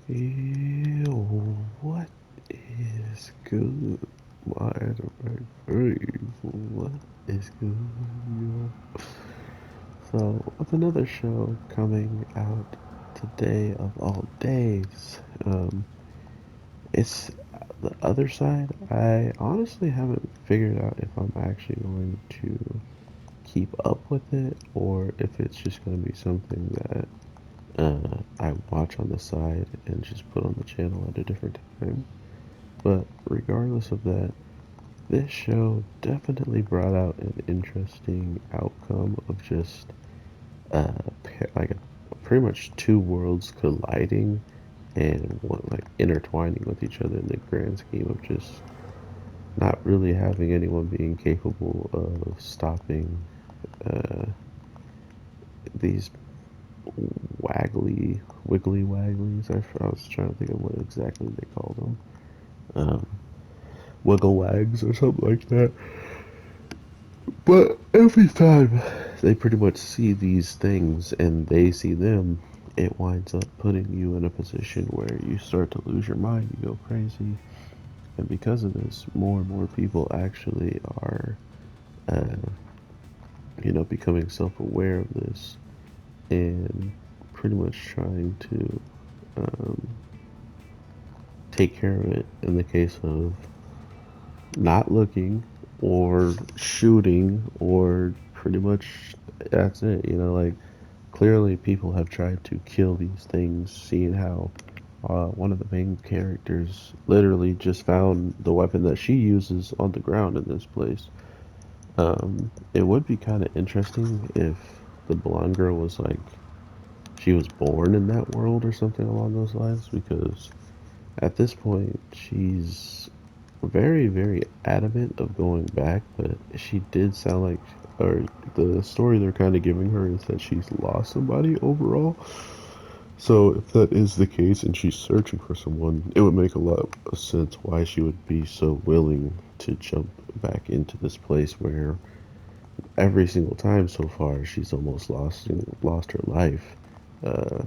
Ew, what is good? My what is good? So, with another show coming out today of all days, it's the other side. I honestly haven't figured out if I'm actually going to keep up with it or if it's just going to be something that I watch on the side and just put on the channel at a different time. But regardless of that, this show definitely brought out an interesting outcome of just uh, like pretty much two worlds colliding and one like intertwining with each other in the grand scheme of just not really having anyone being capable of stopping uh, these wiggly wagglies. I was trying to think of what exactly they called them. Um, Wiggle wags or something like that. But every time they pretty much see these things and they see them, it winds up putting you in a position where you start to lose your mind, you go crazy. And because of this, more and more people actually are, uh, becoming self aware of this and pretty much trying to um, take care of it in the case of not looking or shooting or pretty much that's it. Like clearly people have tried to kill these things, seeing how one of the main characters literally just found the weapon that she uses on the ground in this place. It would be kind of interesting if the blonde girl was like she was born in that world or something along those lines, because at this point she's very, very adamant of going back, but she did sound like, or the story they're kind of giving her is that she's lost somebody overall. So if that is the case and she's searching for someone, it would make a lot of sense why she would be so willing to jump back into this place where every single time so far she's almost lost her life,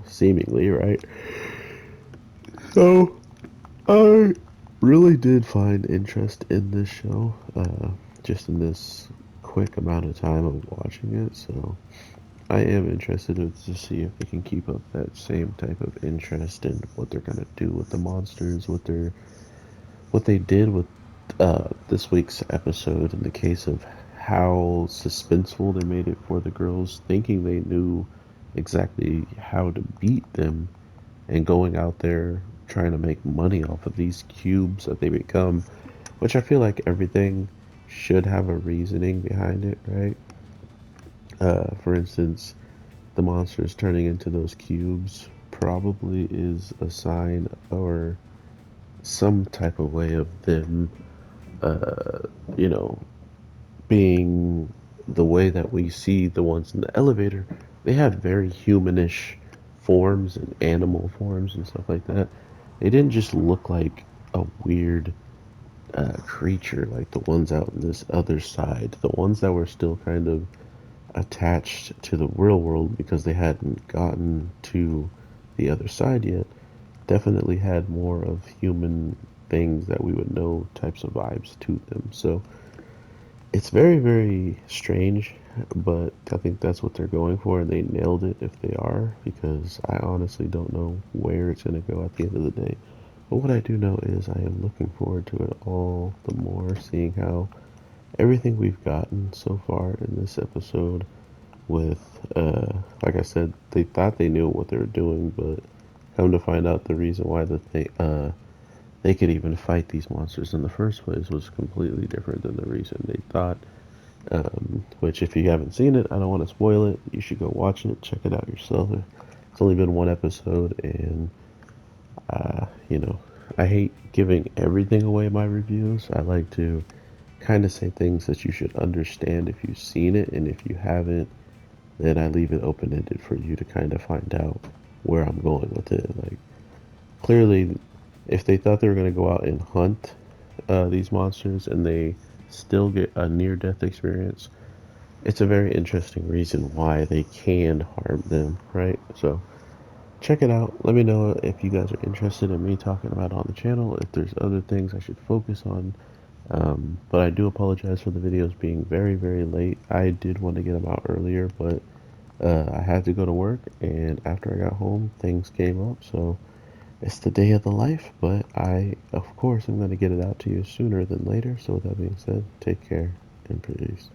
seemingly, right? So I really did find interest in this show, just in this quick amount of time of watching it. So I am interested to see if they can keep up that same type of interest in what they're gonna do with the monsters, what they did with this week's episode in the case of how suspenseful they made it for the girls, thinking they knew exactly how to beat them and going out there trying to make money off of these cubes that they become, which I feel like everything should have a reasoning behind it, right? For instance, the monsters turning into those cubes probably is a sign or some type of way of them, uh, you know, being the way that we see the ones in the elevator. They had very humanish forms and animal forms and stuff like that. They didn't just look like a weird creature like the ones out in this other side. The ones that were still kind of attached to the real world because they hadn't gotten to the other side yet definitely had more of human things that we would know types of vibes to them. So it's very, very strange, but I think that's what they're going for, and they nailed it if they are, because I honestly don't know where it's going to go at the end of the day. But what I do know is I am looking forward to it all the more, seeing how everything we've gotten so far in this episode with, like I said, they thought they knew what they were doing, but come to find out the reason why they could even fight these monsters in the first place was completely different than the reason they thought. Which, if you haven't seen it, I don't want to spoil it. You should go watch it, check it out yourself. It's only been one episode, and you know, I hate giving everything away in my reviews. I like to kind of say things that you should understand if you've seen it, and if you haven't, then I leave it open ended for you to kind of find out where I'm going with it. Like, clearly, if they thought they were going to go out and hunt these monsters and they still get a near death experience, it's a very interesting reason why they can harm them, right? So check it out. Let me know if you guys are interested in me talking about it on the channel, if there's other things I should focus on. But I do apologize for the videos being very, very late. I did want to get them out earlier, but I had to go to work, and after I got home, things came up, so it's the day of the life, but I, of course, am going to get it out to you sooner than later. So with that being said, take care and peace.